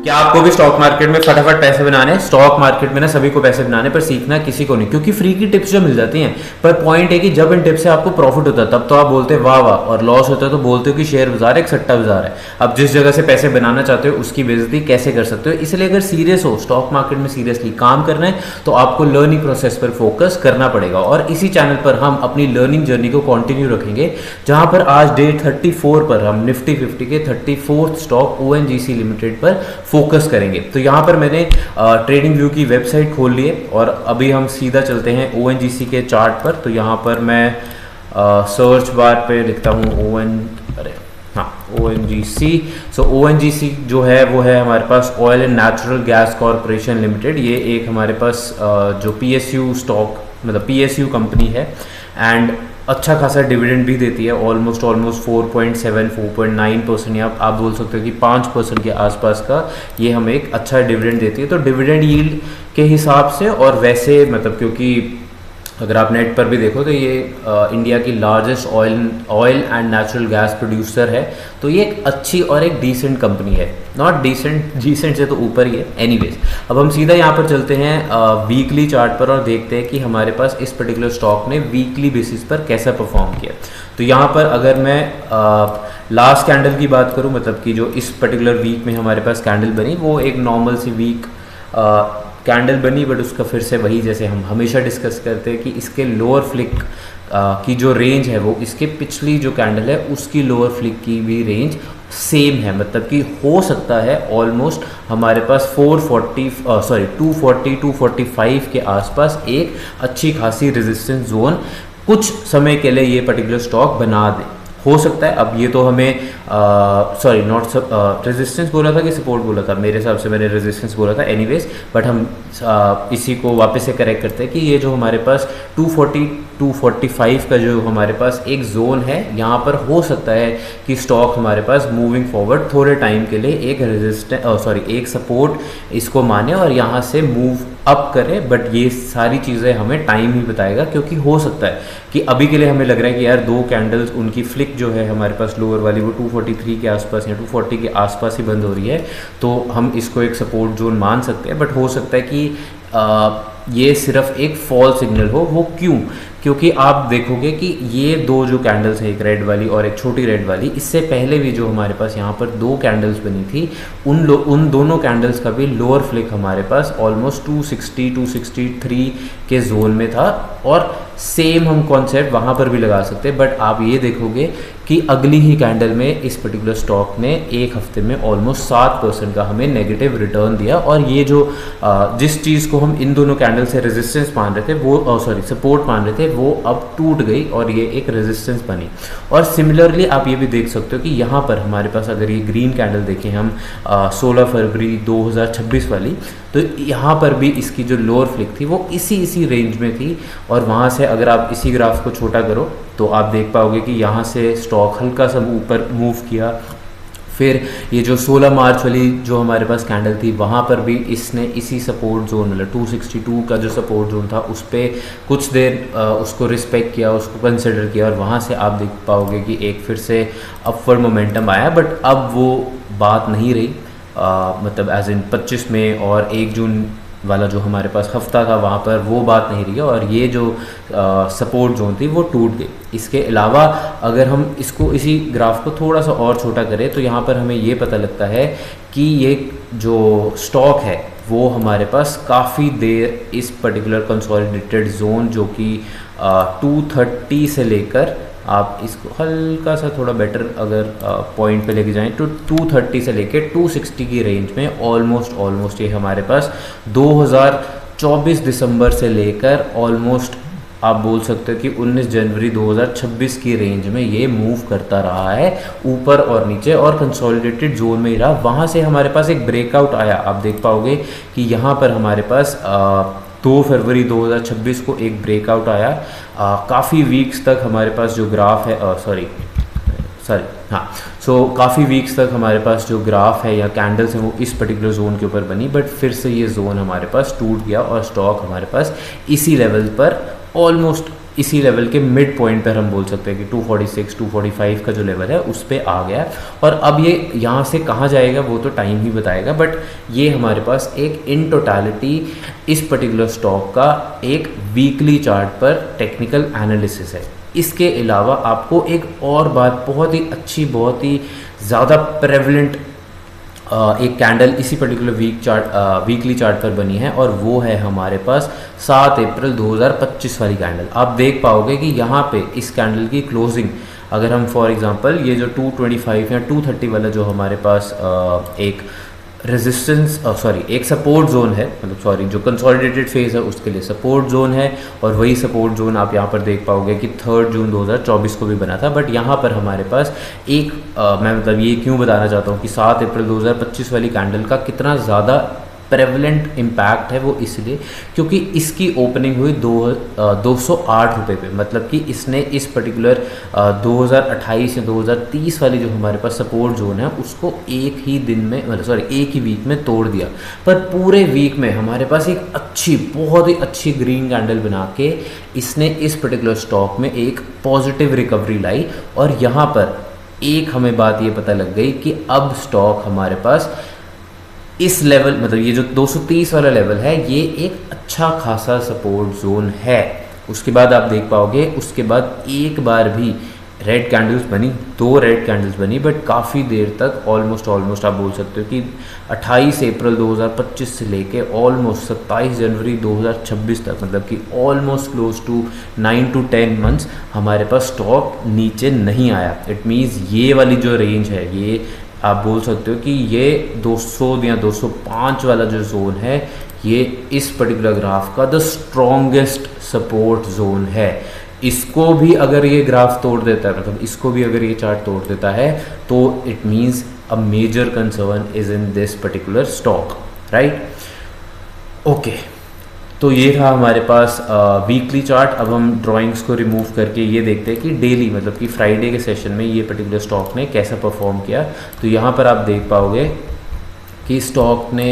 क्या आपको भी स्टॉक मार्केट में फटाफट पैसे बनाने, स्टॉक मार्केट में ना सभी को पैसे बनाने, पर सीखना किसी को नहीं, क्योंकि फ्री की टिप्स जो मिल जाती हैं। पर पॉइंट है कि जब इन टिप्स से आपको प्रॉफिट होता है तब तो आप बोलते हैं वाह वाह, और लॉस होता है तो बोलते हो कि शेयर बाजार एक सट्टा बाजार है। अब जिस जगह से पैसे बनाना चाहते हो उसकी बेइज्जती कैसे कर सकते हो। इसलिए अगर सीरियस हो, स्टॉक मार्केट में सीरियसली काम करना है, तो आपको लर्निंग प्रोसेस पर फोकस करना पड़ेगा। और इसी चैनल पर हम अपनी लर्निंग जर्नी को कंटिन्यू रखेंगे, जहां पर आज डे 34 पर हम निफ्टी 50 के 34th स्टॉक ONGC लिमिटेड पर फोकस करेंगे। तो यहाँ पर मैंने ट्रेडिंग व्यू की वेबसाइट खोल ली है और अभी हम सीधा चलते हैं ONGC के चार्ट पर। तो यहाँ पर मैं सर्च बार पे लिखता हूँ ONGC। सो ONGC जो है वो है हमारे पास oil and natural gas corporation limited. ये एक हमारे पास जो PSU स्टॉक मतलब PSU कंपनी है, एंड अच्छा खासा डिविडेंड भी देती है, ऑलमोस्ट 4.7 4.9% या आप बोल सकते हो कि 5% के आसपास का ये हमें एक अच्छा डिविडेंड देती है। तो डिविडेंड यील्ड के हिसाब से और वैसे मतलब, क्योंकि अगर आप नेट पर भी देखो तो ये इंडिया की largest oil and natural gas producer है। तो ये एक अच्छी और एक डिसेंट कंपनी है, नॉट डिसेंट से तो ऊपर ही है। एनीवेज, अब हम सीधा यहाँ पर चलते हैं वीकली चार्ट पर और देखते हैं कि हमारे पास इस पर्टिकुलर स्टॉक ने वीकली बेसिस पर कैसा परफॉर्म किया। तो यहाँ पर अगर मैं लास्ट कैंडल की बात करूँ, मतलब कि जो इस पर्टिकुलर वीक में हमारे पास कैंडल बनी, वो एक नॉर्मल सी वीक कैंडल बनी, बट उसका फिर से वही, जैसे हम हमेशा डिस्कस करते हैं कि इसके लोअर फ्लिक की जो रेंज है वो इसके पिछली जो कैंडल है उसकी लोअर फ्लिक की भी रेंज सेम है। मतलब कि हो सकता है ऑलमोस्ट हमारे पास 240 245 के आसपास एक अच्छी खासी रेजिस्टेंस जोन कुछ समय के लिए ये पर्टिकुलर स्टॉक बना दे, हो सकता है। अब ये तो हमें रेजिस्टेंस बोला था कि सपोर्ट बोला था, मेरे हिसाब से मैंने रेजिस्टेंस बोला था। एनीवेज, बट हम इसी को वापस से करेक्ट करते हैं कि ये जो हमारे पास 240 245 का जो हमारे पास एक जोन है, यहाँ पर हो सकता है कि स्टॉक हमारे पास मूविंग फॉरवर्ड थोड़े टाइम के लिए एक सपोर्ट इसको माने और यहाँ से मूव अप करे। बट ये सारी चीज़ें हमें टाइम ही बताएगा, क्योंकि हो सकता है कि अभी के लिए हमें लग रहा है कि यार दो कैंडल्स उनकी फ्लिक जो है हमारे पास लोअर वाली वो 243 के आसपास या 240 के आसपास ही बंद हो रही है, तो हम इसको एक सपोर्ट जोन मान सकते हैं। बट हो सकता है कि ये सिर्फ एक फॉल सिग्नल हो। वो क्यों? क्योंकि आप देखोगे कि ये दो जो कैंडल्स है, एक रेड वाली और एक छोटी रेड वाली, इससे पहले भी जो हमारे पास यहाँ पर दो कैंडल्स बनी थी, उन दोनों कैंडल्स का भी लोअर फ्लिक हमारे पास ऑलमोस्ट 260 263 के जोन में था। और सेम हम कॉन्सेप्ट वहाँ पर भी लगा सकते हैं। बट आप ये देखोगे कि अगली ही कैंडल में इस पर्टिकुलर स्टॉक ने एक हफ्ते में ऑलमोस्ट 7% का हमें नेगेटिव रिटर्न दिया। और ये जो जिस चीज़ को हम इन दोनों कैंडल से रेजिस्टेंस मान रहे थे, वो सपोर्ट मान रहे थे, वो अब टूट गई और ये एक रेजिस्टेंस बनी। और सिमिलरली आप ये भी देख सकते हो कि यहाँ पर हमारे पास अगर ये ग्रीन कैंडल देखें हम 16 फरवरी 2026 वाली, तो यहाँ पर भी इसकी जो लोअर फ्लिक थी वो इसी रेंज में थी। और वहाँ से अगर आप इसी ग्राफ को छोटा करो तो आप देख पाओगे कि यहाँ से स्टॉक हल्का सा ऊपर मूव किया। फिर ये जो 16 मार्च वाली जो हमारे पास कैंडल थी, वहाँ पर भी इसने इसी सपोर्ट जोन मतलब 262 का जो सपोर्ट जोन था उस पर कुछ देर उसको रिस्पेक्ट किया, उसको कंसिडर किया, और वहाँ से आप देख पाओगे कि एक फिर से अपवर्ड मोमेंटम आया। बट अब वो बात नहीं रही, मतलब एज इन 25 में और 1 जून वाला जो हमारे पास हफ्ता था वहाँ पर वो बात नहीं रही है, और ये जो सपोर्ट जोन थी वो टूट गई। इसके अलावा अगर हम इसको इसी ग्राफ को थोड़ा सा और छोटा करें तो यहाँ पर हमें ये पता लगता है कि ये जो स्टॉक है वो हमारे पास काफ़ी देर इस पर्टिकुलर कंसोलिडेटेड जोन जो कि 230 से लेकर, आप इसको हल्का सा थोड़ा बेटर अगर पॉइंट पे लेके जाएं तो 230 से लेके 260 की रेंज में ऑलमोस्ट ये हमारे पास 2024 दिसंबर से लेकर ऑलमोस्ट आप बोल सकते हो कि 19 जनवरी 2026 की रेंज में ये मूव करता रहा है, ऊपर और नीचे, और कंसोलिडेटेड जोन में ही रहा। वहाँ से हमारे पास एक ब्रेकआउट आया, आप देख पाओगे कि यहाँ पर हमारे पास 2 फरवरी 2026 को एक ब्रेकआउट आया। काफ़ी वीक्स तक हमारे पास जो ग्राफ है काफ़ी वीक्स तक हमारे पास जो ग्राफ है या कैंडल्स हैं वो इस पर्टिकुलर जोन के ऊपर बनी। बट फिर से ये जोन हमारे पास टूट गया और स्टॉक हमारे पास इसी लेवल पर ऑलमोस्ट इसी लेवल के मिड पॉइंट पर हम बोल सकते हैं कि 246 245 का जो लेवल है उस पर आ गया। और अब ये यहाँ से कहाँ जाएगा वो तो टाइम ही बताएगा, बट ये हमारे पास एक इन टोटलिटी इस पर्टिकुलर स्टॉक का एक वीकली चार्ट पर टेक्निकल एनालिसिस है। इसके अलावा आपको एक और बात बहुत ही अच्छी, बहुत ही ज़्यादा प्रेवलेंट एक कैंडल इसी पर्टिकुलर वीकली चार्ट पर बनी है, और वो है हमारे पास 7 अप्रैल 2025 वाली कैंडल। आप देख पाओगे कि यहाँ पे इस कैंडल की क्लोजिंग, अगर हम फॉर एग्जांपल ये जो 225 या 230 वाला जो हमारे पास एक रेजिस्टेंस एक सपोर्ट जोन है, मतलब जो कंसोलिडेटेड फेज है उसके लिए सपोर्ट जोन है, और वही सपोर्ट जोन आप यहाँ पर देख पाओगे कि 3 जून 2024 को भी बना था। बट यहाँ पर हमारे पास एक मैं मतलब ये क्यों बताना चाहता हूँ कि 7 अप्रैल 2025 वाली कैंडल का कितना ज़्यादा प्रेवलेंट इम्पैक्ट है, वो इसलिए क्योंकि इसकी ओपनिंग हुई 208 रुपये पे, मतलब कि इसने इस पर्टिकुलर 2028 या 2030 वाली जो हमारे पास सपोर्ट जोन है उसको एक ही दिन में, मतलब एक ही वीक में तोड़ दिया। पर पूरे वीक में हमारे पास एक अच्छी, बहुत ही अच्छी ग्रीन कैंडल बना के इसने इस पर्टिकुलर स्टॉक में एक पॉजिटिव रिकवरी लाई, और यहाँ पर एक हमें बात ये पता लग गई कि अब स्टॉक हमारे पास इस लेवल, मतलब ये जो 230 वाला लेवल है, ये एक अच्छा खासा सपोर्ट जोन है। उसके बाद आप देख पाओगे उसके बाद एक बार भी रेड कैंडल्स बनी, 2 रेड कैंडल्स बनी, बट काफ़ी देर तक ऑलमोस्ट आप बोल सकते हो कि 28 अप्रैल 2025 से लेके ऑलमोस्ट 27 जनवरी 2026 तक, मतलब कि almost close to 9 to 10 months हमारे पास स्टॉक नीचे नहीं आया। इट मीन्स ये वाली जो रेंज है, ये आप बोल सकते हो कि ये 200 या 205 वाला जो जोन है, ये इस पर्टिकुलर ग्राफ का द स्ट्रॉन्गेस्ट सपोर्ट जोन है। इसको भी अगर ये ग्राफ तोड़ देता है, मतलब इसको भी अगर ये चार्ट तोड़ देता है, तो it means a major concern is in this particular stock, right. Okay, तो ये था हमारे पास वीकली चार्ट। अब हम ड्राइंग्स को रिमूव करके ये देखते हैं कि डेली, मतलब कि फ्राइडे के सेशन में ये पर्टिकुलर स्टॉक ने कैसा परफॉर्म किया। तो यहाँ पर आप देख पाओगे कि स्टॉक ने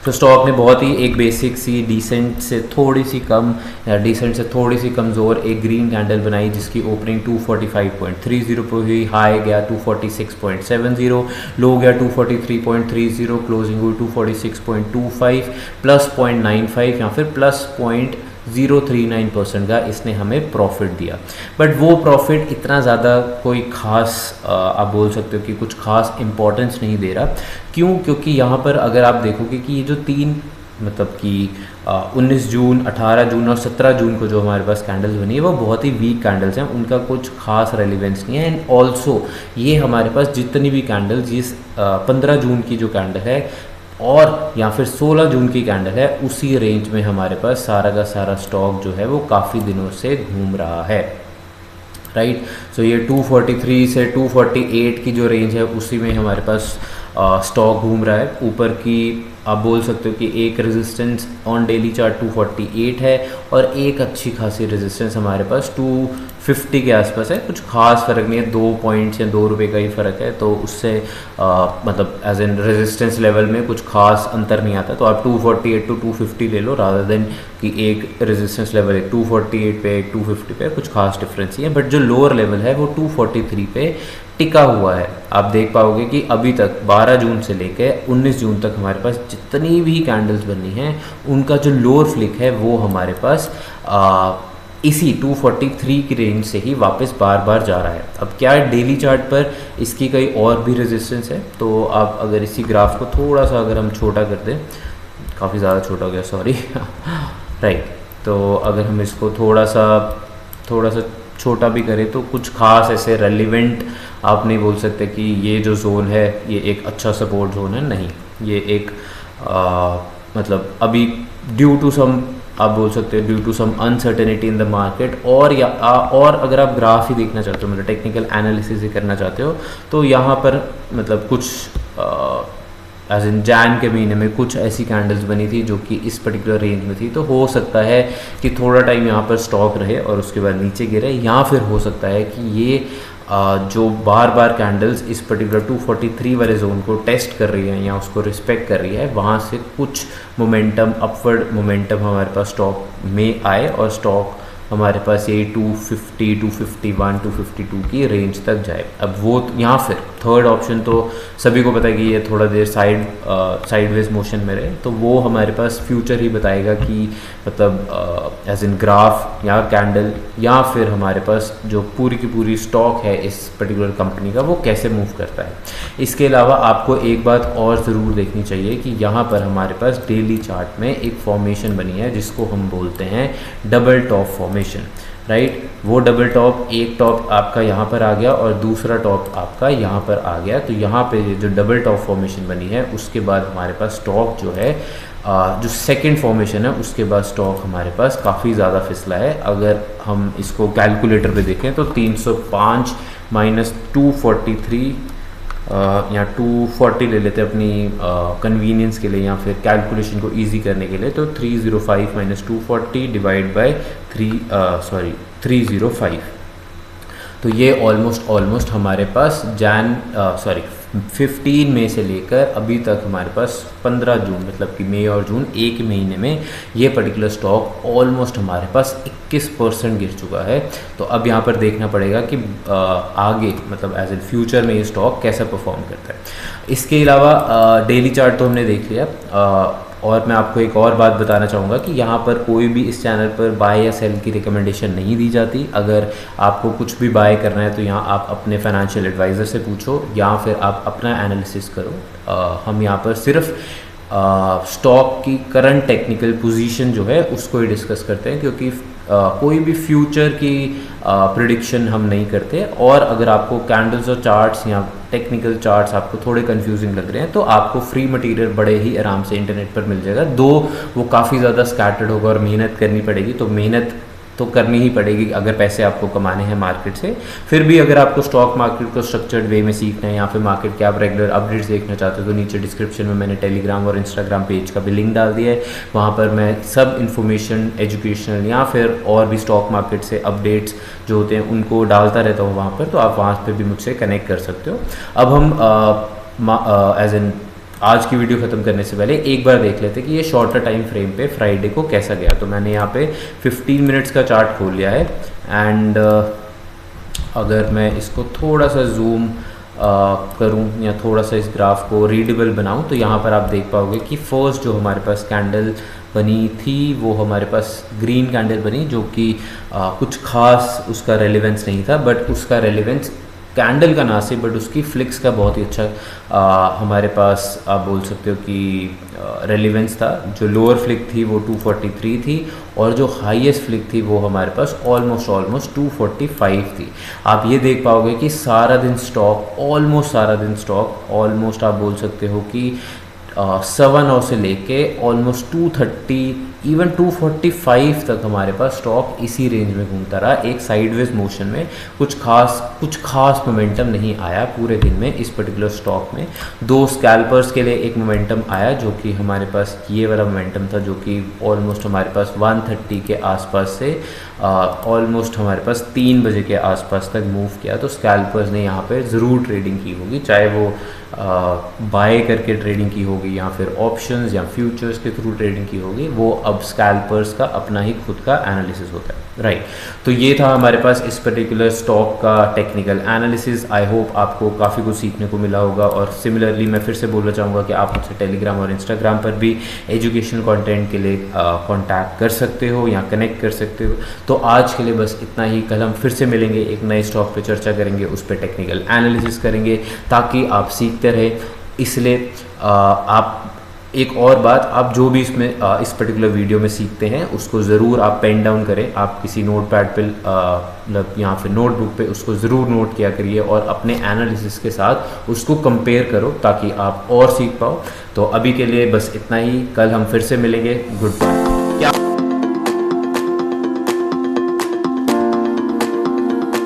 तो स्टॉक ने बहुत ही एक बेसिक सी डिसेंट से थोड़ी सी कम, या डिसेंट से थोड़ी सी कमज़ोर एक ग्रीन कैंडल बनाई, जिसकी ओपनिंग 245.30 पर हुई, हाई गया 246.70, लो गया 243.30, क्लोजिंग हुई 246.25, प्लस 0.95 या फिर प्लस 0.039% का इसने हमें प्रॉफिट दिया। बट वो प्रॉफिट इतना ज़्यादा कोई ख़ास आप बोल सकते हो कि कुछ ख़ास इम्पोर्टेंस नहीं दे रहा। क्यों? क्योंकि यहाँ पर अगर आप देखोगे कि ये जो 3 मतलब कि 19 जून, 18 जून और 17 जून को जो हमारे पास कैंडल्स बनी है वो बहुत ही वीक कैंडल्स हैं, उनका कुछ खास रेलिवेंस नहीं है। एंड ऑल्सो ये हमारे पास जितनी भी कैंडल्स, इस 15 जून की जो कैंडल है और या फिर 16 जून की कैंडल है, उसी रेंज में हमारे पास सारा का सारा स्टॉक जो है वो काफ़ी दिनों से घूम रहा है, राइट। सो ये 243 से 248 की जो रेंज है उसी में हमारे पास स्टॉक घूम रहा है। ऊपर की आप बोल सकते हो कि एक रेजिस्टेंस ऑन डेली चार्ट 248 है, और एक अच्छी खासी रेजिस्टेंस हमारे पास 250 के आसपास है। कुछ खास फ़र्क नहीं है, 2 पॉइंट्स या 2 रुपये का ही फ़र्क है, तो उससे मतलब एज एन रेजिस्टेंस लेवल में कुछ खास अंतर नहीं आता। तो आप 248 to 250 ले लो, रादर देन कि एक रेजिस्टेंस लेवल है 248 पे, एक 250 पे, कुछ खास डिफरेंस ही है। बट जो लोअर लेवल है वो 243 पे टिका हुआ है। आप देख पाओगे कि अभी तक 12 जून से लेकर 19 जून तक हमारे पास जितनी भी कैंडल्स बनी हैं उनका जो लोअर फ्लिक है वो हमारे पास इसी 243 की रेंज से ही वापस बार बार जा रहा है। अब क्या है, डेली चार्ट पर इसकी कई और भी रेजिस्टेंस है। तो आप अगर इसी ग्राफ को थोड़ा सा अगर हम छोटा कर दें, काफ़ी ज़्यादा छोटा हो गया, सॉरी राइट। तो अगर हम इसको थोड़ा सा छोटा भी करें तो कुछ खास ऐसे रेलिवेंट आप नहीं बोल सकते कि ये जो जोन है ये एक अच्छा सपोर्ट जोन है, नहीं। ये एक मतलब अभी ड्यू टू सम, आप बोल सकते हो due to some uncertainty in the market, और अगर आप ग्राफ ही देखना चाहते हो, मतलब टेक्निकल एनालिसिस ही करना चाहते हो, तो यहाँ पर मतलब कुछ एज इन जैन के महीने में कुछ ऐसी कैंडल्स बनी थी जो कि इस पर्टिकुलर रेंज में थी। तो हो सकता है कि थोड़ा टाइम यहाँ पर स्टॉक रहे और उसके बाद नीचे गिरे, या फिर हो सकता है कि ये जो बार बार कैंडल्स इस पर्टिकुलर 243 वाले जोन को टेस्ट कर रही है या उसको रिस्पेक्ट कर रही है, वहाँ से कुछ मोमेंटम, अपवर्ड मोमेंटम हमारे पास स्टॉक में आए और स्टॉक हमारे पास ये 250, 251, 252 की रेंज तक जाए। अब वो यहाँ फिर थर्ड ऑप्शन तो सभी को पता है कि ये थोड़ा देर साइडवेज मोशन में रहे, तो वो हमारे पास फ्यूचर ही बताएगा कि मतलब एज इन ग्राफ या कैंडल या फिर हमारे पास जो पूरी की पूरी स्टॉक है इस पर्टिकुलर कंपनी का वो कैसे मूव करता है। इसके अलावा आपको एक बात और ज़रूर देखनी चाहिए कि यहाँ पर हमारे पास डेली चार्ट में एक फॉर्मेशन बनी है जिसको हम बोलते हैं डबल टॉप फॉर्मेशन, राइट। वो डबल टॉप, एक टॉप आपका यहाँ पर आ गया और दूसरा टॉप आपका यहाँ पर आ गया, तो यहाँ पे जो डबल टॉप फॉर्मेशन बनी है उसके बाद हमारे पास स्टॉक जो है जो सेकंड फॉर्मेशन है उसके बाद स्टॉक हमारे पास काफ़ी ज़्यादा फिसला है। अगर हम इसको कैलकुलेटर पे देखें तो 305 माइनस 243 या 240 ले लेते हैं अपनी कन्वीनियंस के लिए या फिर कैलकुलेशन को इजी करने के लिए, तो 305 माइनस 240 डिवाइड बाय 305, तो ये ऑलमोस्ट हमारे पास 15 मई से लेकर अभी तक हमारे पास 15 जून मतलब कि मई और जून एक महीने में ये पर्टिकुलर स्टॉक ऑलमोस्ट हमारे पास 21% गिर चुका है। तो अब यहाँ पर देखना पड़ेगा कि आगे मतलब एज ए फ्यूचर में ये स्टॉक कैसा परफॉर्म करता है। इसके अलावा डेली चार्ट तो हमने देख लिया, और मैं आपको एक और बात बताना चाहूँगा कि यहाँ पर कोई भी इस चैनल पर बाय या सेल की रिकमेंडेशन नहीं दी जाती। अगर आपको कुछ भी बाय करना है तो यहाँ आप अपने फाइनेंशियल एडवाइज़र से पूछो या फिर आप अपना एनालिसिस करो। हम यहाँ पर सिर्फ स्टॉक की करंट टेक्निकल पोजीशन जो है उसको ही डिस्कस करते हैं, क्योंकि कोई भी फ्यूचर की प्रिडिक्शन हम नहीं करते। और अगर आपको कैंडल्स और चार्ट्स या टेक्निकल चार्ट्स आपको थोड़े कंफ्यूजिंग लग रहे हैं तो आपको फ्री मटेरियल बड़े ही आराम से इंटरनेट पर मिल जाएगा, दो वो काफ़ी ज़्यादा स्कैटर्ड होगा और मेहनत करनी पड़ेगी, तो मेहनत तो करनी ही पड़ेगी अगर पैसे आपको कमाने हैं मार्केट से। फिर भी अगर आपको स्टॉक मार्केट को स्ट्रक्चर्ड वे में सीखना है या फिर मार्केट के आप रेगुलर अपडेट्स देखना चाहते हो तो नीचे डिस्क्रिप्शन में मैंने टेलीग्राम और इंस्टाग्राम पेज का भी लिंक डाल दिया है। वहाँ पर मैं सब इन्फॉर्मेशन एजुकेशनल या फिर और भी स्टॉक मार्केट से अपडेट्स जो होते हैं उनको डालता रहता हूँ वहाँ पर, तो आप वहाँ पर भी मुझसे कनेक्ट कर सकते हो। अब हम एज एन आज की वीडियो ख़त्म करने से पहले एक बार देख लेते कि ये शॉर्टर टाइम फ्रेम पे फ्राइडे को कैसा गया। तो मैंने यहाँ पे 15 मिनट्स का चार्ट खोल लिया है एंड अगर मैं इसको थोड़ा सा जूम करूँ या थोड़ा सा इस ग्राफ को रीडेबल बनाऊँ तो यहाँ पर आप देख पाओगे कि फर्स्ट जो हमारे पास कैंडल बनी थी वो हमारे पास ग्रीन कैंडल बनी, जो कि कुछ खास उसका रेलेवेंस नहीं था, बट उसका रेलेवेंस कैंडल का ना से बट उसकी फ्लिक्स का बहुत ही अच्छा हमारे पास आप बोल सकते हो कि रेलेवेंस था। जो लोअर फ्लिक थी वो 243 थी और जो हाईएस्ट फ्लिक थी वो हमारे पास ऑलमोस्ट 245 थी। आप ये देख पाओगे कि सारा दिन स्टॉक ऑलमोस्ट आप बोल सकते हो कि 7 से लेके ऑलमोस्ट 230 इवन 245 तक हमारे पास स्टॉक इसी रेंज में घूमता रहा, एक साइडवेज मोशन में। कुछ खास मोमेंटम नहीं आया पूरे दिन में इस पर्टिकुलर स्टॉक में। दो स्कैल्पर्स के लिए एक मोमेंटम आया जो कि हमारे पास ये वाला मोमेंटम था, जो कि ऑलमोस्ट हमारे पास 130 के आसपास से ऑलमोस्ट हमारे पास 3 बजे के आसपास तक मूव किया। तो स्कैल्पर्स ने यहाँ पे ज़रूर ट्रेडिंग की होगी, चाहे वो बाय करके ट्रेडिंग की होगी या फिर ऑप्शंस या फ्यूचर्स के थ्रू ट्रेडिंग की होगी, वो अब स्कैल्पर्स का अपना ही खुद का एनालिसिस होता है, राइट। तो ये था हमारे पास इस पर्टिकुलर स्टॉक का टेक्निकल एनालिसिस। आई होप आपको काफ़ी कुछ सीखने को मिला होगा, और सिमिलरली मैं फिर से बोलना चाहूँगा कि आप मुझसे टेलीग्राम और इंस्टाग्राम पर भी एजुकेशनल कंटेंट के लिए कांटेक्ट कर सकते हो या कनेक्ट कर सकते हो। तो आज के लिए बस इतना ही। कल हम फिर से मिलेंगे, एक नए स्टॉक पे चर्चा करेंगे, उस पर टेक्निकल एनालिसिस करेंगे ताकि आप सीखते रहे। इसलिए आप एक और बात, आप जो भी इसमें इस पर्टिकुलर वीडियो में सीखते हैं उसको ज़रूर आप पेन डाउन करें। आप किसी नोट पैड पे मतलब यहाँ फिर नोटबुक पे उसको ज़रूर नोट किया करिए और अपने एनालिसिस के साथ उसको कंपेयर करो ताकि आप और सीख पाओ। तो अभी के लिए बस इतना ही, कल हम फिर से मिलेंगे। Good bye.